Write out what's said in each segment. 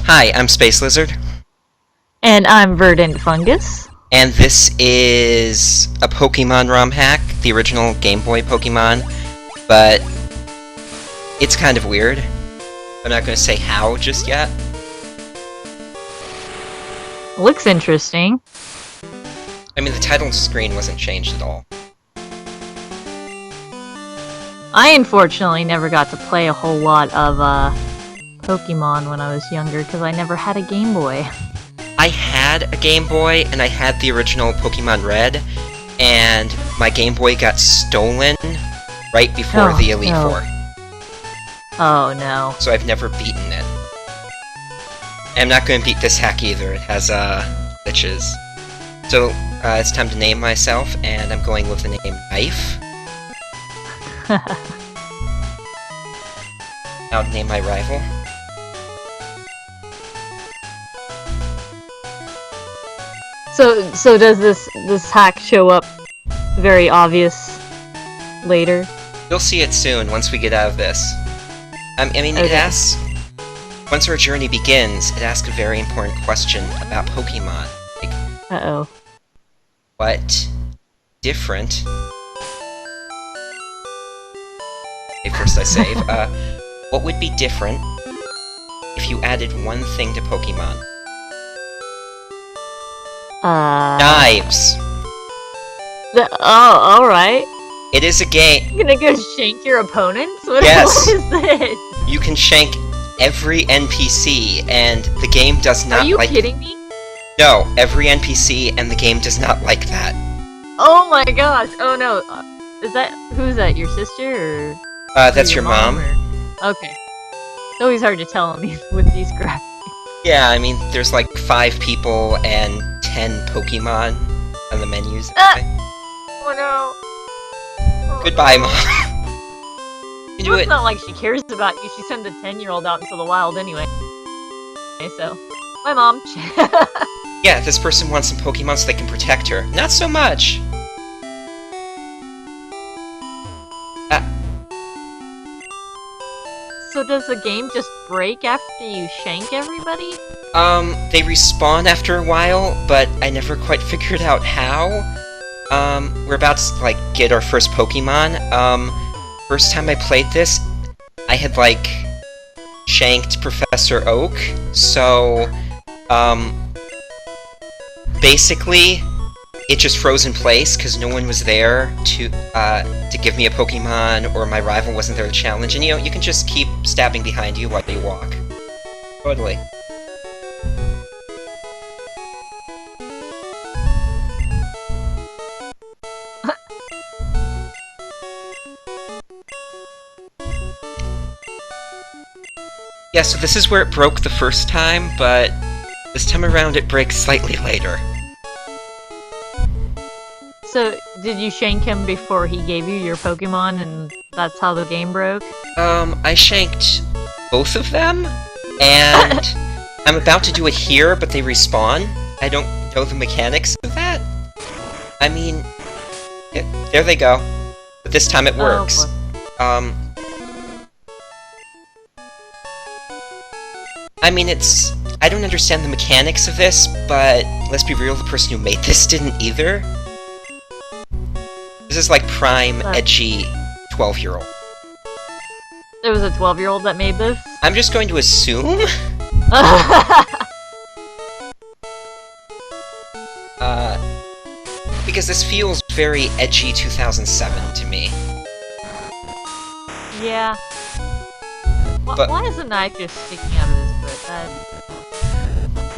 Hi, I'm Space Lizard, And I'm Verdant Fungus. and this is a Pokemon ROM hack, the original Game Boy Pokemon, but it's kind of weird. I'm not going to say how just yet. Looks interesting. I mean, the title screen wasn't changed at all. I unfortunately never got to play a whole lot of Pokemon when I was younger because I never had a Game Boy. I had a Game Boy, and I had the original Pokemon Red, and my Game Boy got stolen right before the Elite no. Four. Oh no. So I've never beaten it. I'm not going to beat this hack either, it has, glitches. So, it's time to name myself, and I'm going with the name Knife. Now name my rival. So does this hack show up very obvious later? You'll see it soon, once we get out of this. I mean, Okay. it asks... Once our journey begins, it asks a very important question about Pokemon. Like, Uh-oh. what different... Okay, first I save. What would be different if you added one thing to Pokemon? Knives! Oh, alright. It is a game. You're gonna go shank your opponents? What, Yes. what is this? You can shank every NPC, and the game does not Are you like... kidding me? No, every NPC, and the game does not like that. Oh my gosh! Oh no. Who's that? Your sister or? That's your mom? Or... Okay. It's always hard to tell with these graphics. Yeah, I mean, there's like 5 people and 10 Pokemon on the menus. Oh no. Oh, Goodbye, no. Mom. You do It's it. not like she cares about you. She sent a 10-year-old out into the wild anyway. Okay, so. My mom. Yeah, this person wants some Pokemon so they can protect her. Not so much. So does the game just break after you shank everybody? They respawn after a while, but I never quite figured out how. We're about to, like, get our first Pokemon. First time I played this, I had, like, shanked Professor Oak, so, basically, it just froze in place, because no one was there to give me a Pokemon, or my rival wasn't there to challenge, and, you know, you can just keep stabbing behind you while you walk. Totally. Yeah, so this is where it broke the first time, but this time around it breaks slightly later. So, did you shank him before he gave you your Pokemon and that's how the game broke? I shanked both of them, and I'm about to do it here, but they respawn. I don't know the mechanics of that. I mean, there they go. But this time it works. Oh, I mean, I don't understand the mechanics of this, but let's be real, the person who made this didn't either. This is like prime, edgy 12-year-old. There was a 12-year-old that made this? I'm just going to assume? Because this feels very edgy 2007 to me. Yeah. But- why is the knife just sticking out of his foot?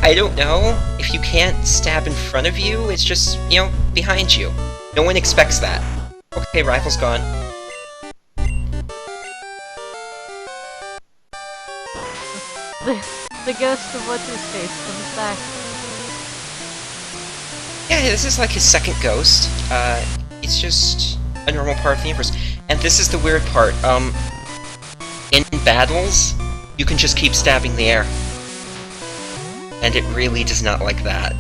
I don't know. If you can't stab in front of you, it's just, you know, behind you. No one expects that. Okay, rival's gone. The ghost of what's-his-face comes back. Yeah, this is like his second ghost. It's just a normal part of the universe. And this is the weird part. In battles, you can just keep stabbing the air. And it really does not like that.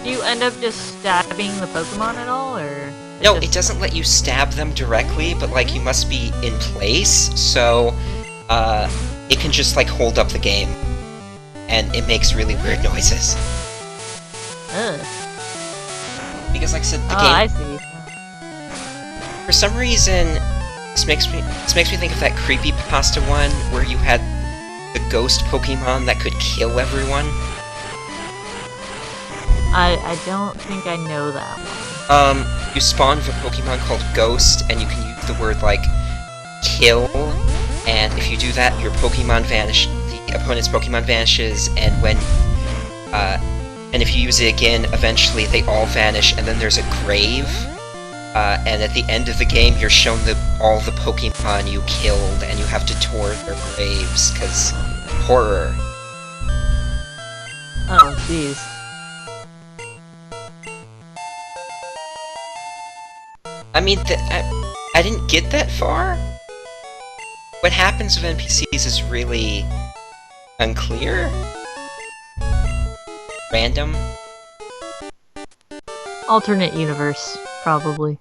Do you end up just stabbing the Pokemon at all, or...? No, it doesn't let you stab them directly, but, like, you must be in place, so, it can just, like, hold up the game. And it makes really weird noises. Ugh. Because, like I said, the Oh, game... I see. For some reason, this makes me think of that creepypasta one where you had the ghost Pokemon that could kill everyone. I don't think I know that one. You spawn with a Pokemon called Ghost, and you can use the word, like, kill, and if you do that, your Pokemon the opponent's Pokemon vanishes, and and if you use it again, eventually they all vanish, and then there's a grave, and at the end of the game, you're shown all the Pokemon you killed, and you have to tour their graves, because horror. Oh, jeez. I mean, I didn't get that far. What happens with NPCs is really unclear. Random. Alternate universe, probably.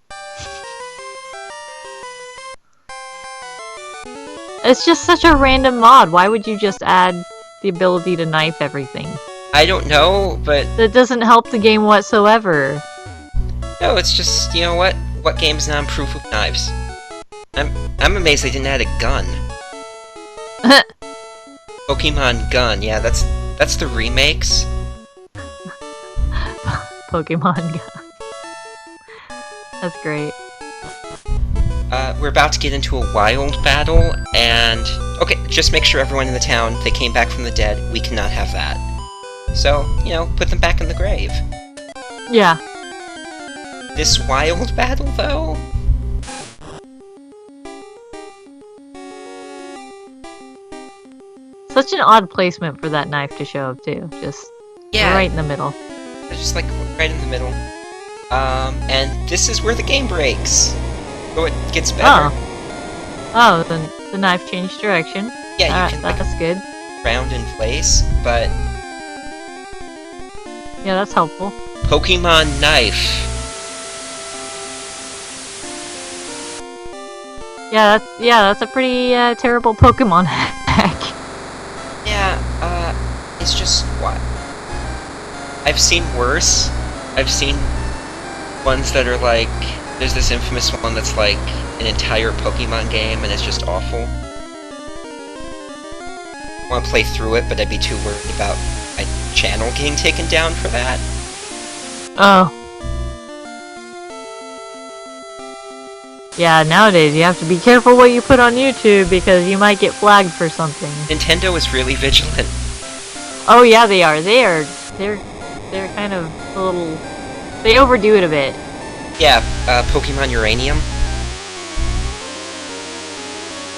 It's just such a random mod. Why would you just add the ability to knife everything? I don't know, but... That doesn't help the game whatsoever. No, it's just, you know what? What game's non-proof with knives? I'm amazed they didn't add a gun. Pokemon Gun, yeah, that's the remakes. Pokemon Gun. That's great. We're about to get into a wild battle, and... Okay, just make sure everyone in the town, they came back from the dead, we cannot have that. So, you know, put them back in the grave. Yeah. This wild battle, though? Such an odd placement for that knife to show up, too. Just right in the middle. Just, like, right in the middle. And this is where the game breaks. So it gets better. Oh, the knife changed direction. Yeah, you can, that's like, good. round in place, but... Yeah, that's helpful. Pokemon Knife. Yeah, that's a pretty terrible Pokemon hack. Yeah, it's just what? I've seen worse. I've seen ones that are like, there's this infamous one that's like an entire Pokemon game and it's just awful. I want to play through it, but I'd be too worried about my channel getting taken down for that. Oh. Yeah, nowadays you have to be careful what you put on YouTube because you might get flagged for something. Nintendo is really vigilant. Oh yeah, they are. They're kind of a little... They overdo it a bit. Yeah, Pokemon Uranium.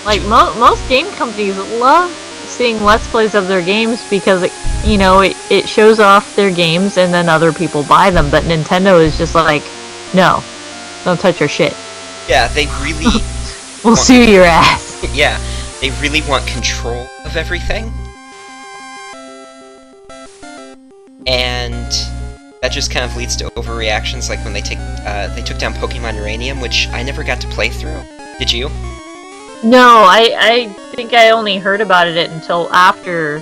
Like, most game companies love seeing Let's Plays of their games because, it shows off their games and then other people buy them, but Nintendo is just like, no, don't touch our shit. Yeah, they really... We'll sue your ass. Yeah, they really want control of everything. And that just kind of leads to overreactions, like when they took down Pokemon Uranium, which I never got to play through. Did you? No, I think I only heard about it until after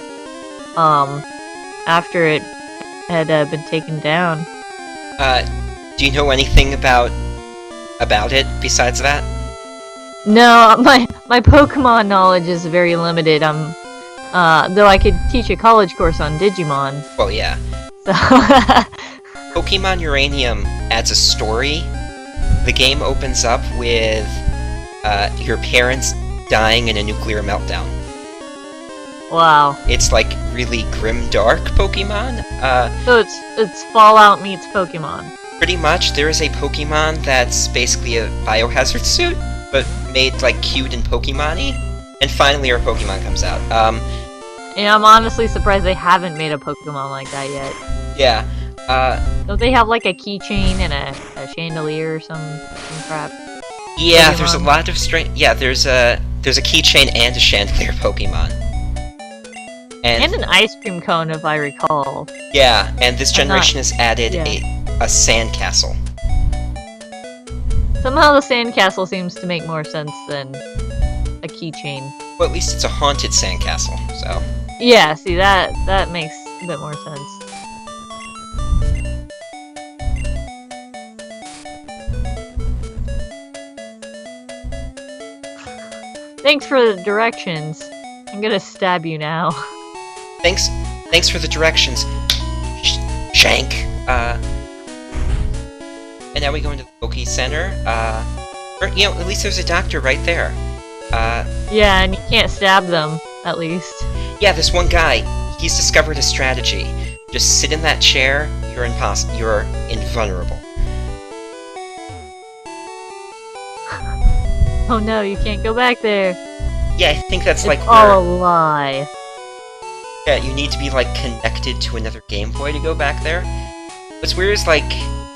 it had been taken down. Do you know anything about it besides that? No, my Pokemon knowledge is very limited. Though I could teach a college course on Digimon. Well, yeah. So Pokemon Uranium adds a story. The game opens up with your parents dying in a nuclear meltdown. wow. It's like really grim dark Pokemon. So it's Fallout meets Pokemon. Pretty much, there is a Pokemon that's basically a biohazard suit, but made like cute and Pokemon-y. And finally our Pokemon comes out. Yeah, I'm honestly surprised they haven't made a Pokemon like that yet. Yeah, Don't they have like a keychain and a chandelier or some crap? yeah, Pokemon? there's a lot of strange... Yeah, there's a keychain and a chandelier Pokemon. And an ice cream cone, if I recall. Yeah, and this generation has added yeah. a sandcastle. Somehow the sandcastle seems to make more sense than a keychain. Well, at least it's a haunted sandcastle, so... Yeah, see, that makes a bit more sense. Thanks for the directions. I'm gonna stab you now. Thanks for the directions, Shank. And now we go into the Poke Center. Or, you know, at least there's a doctor right there. Yeah, and you can't stab them, at least. Yeah, this one guy, he's discovered a strategy. Just sit in that chair, you're invulnerable. Oh no, you can't go back there. Yeah, I think that's like It's all a lie. Yeah, you need to be, like, connected to another Game Boy to go back there. What's weird is, like,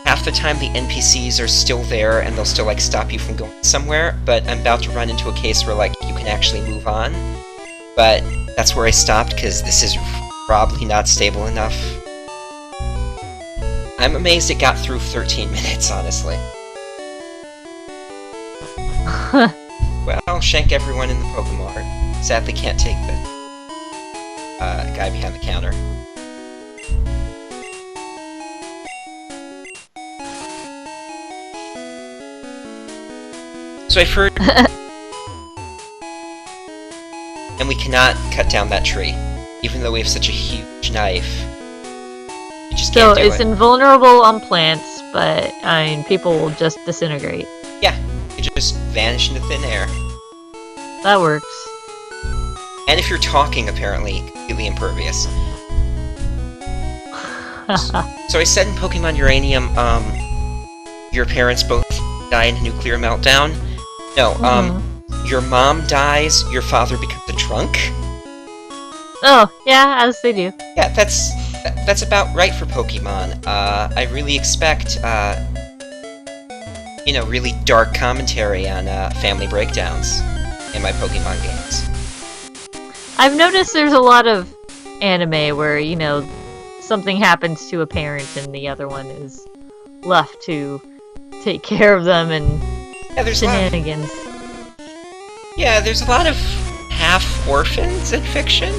half the time the NPCs are still there and they'll still, like, stop you from going somewhere, but I'm about to run into a case where, like, you can actually move on. But that's where I stopped, because this is probably not stable enough. I'm amazed it got through 13 minutes, honestly. Well, I'll shank everyone in the Pokemon. Sadly can't take the guy behind the counter. So I've heard... and we cannot cut down that tree, even though we have such a huge knife. We just can't do it. So it's invulnerable on plants, but, I mean, people will just disintegrate. Yeah, you just vanish into thin air. That works. And if you're talking, apparently, completely impervious. So I said in Pokemon Uranium, your parents both die in a nuclear meltdown. No, your mom dies, your father becomes a drunk. Oh, yeah, as they do. Yeah, that's about right for Pokemon. I really expect, you know, really dark commentary on family breakdowns in my Pokemon games. I've noticed there's a lot of anime where, you know, something happens to a parent and the other one is left to take care of them and shenanigans. There's a lot of half-orphans in fiction.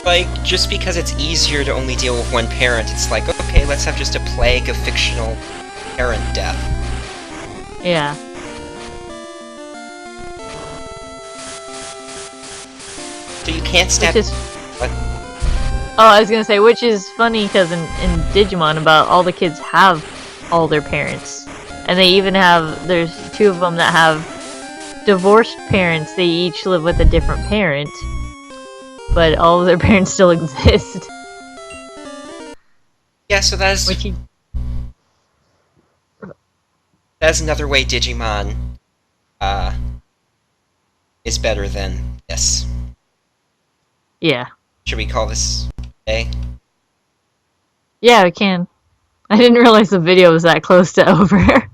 Like, just because it's easier to only deal with one parent, it's like, okay, let's have just a plague of fictional parent death. Yeah. So you can't stab... What? Oh, I was gonna say, which is funny, because in Digimon, about all the kids have all their parents. And they even have, there's two of them that have divorced parents. They each live with a different parent. But all of their parents still exist. Yeah, so that's another way Digimon is better than this. Yeah. Should we call this a? Yeah, we can. I didn't realize the video was that close to over.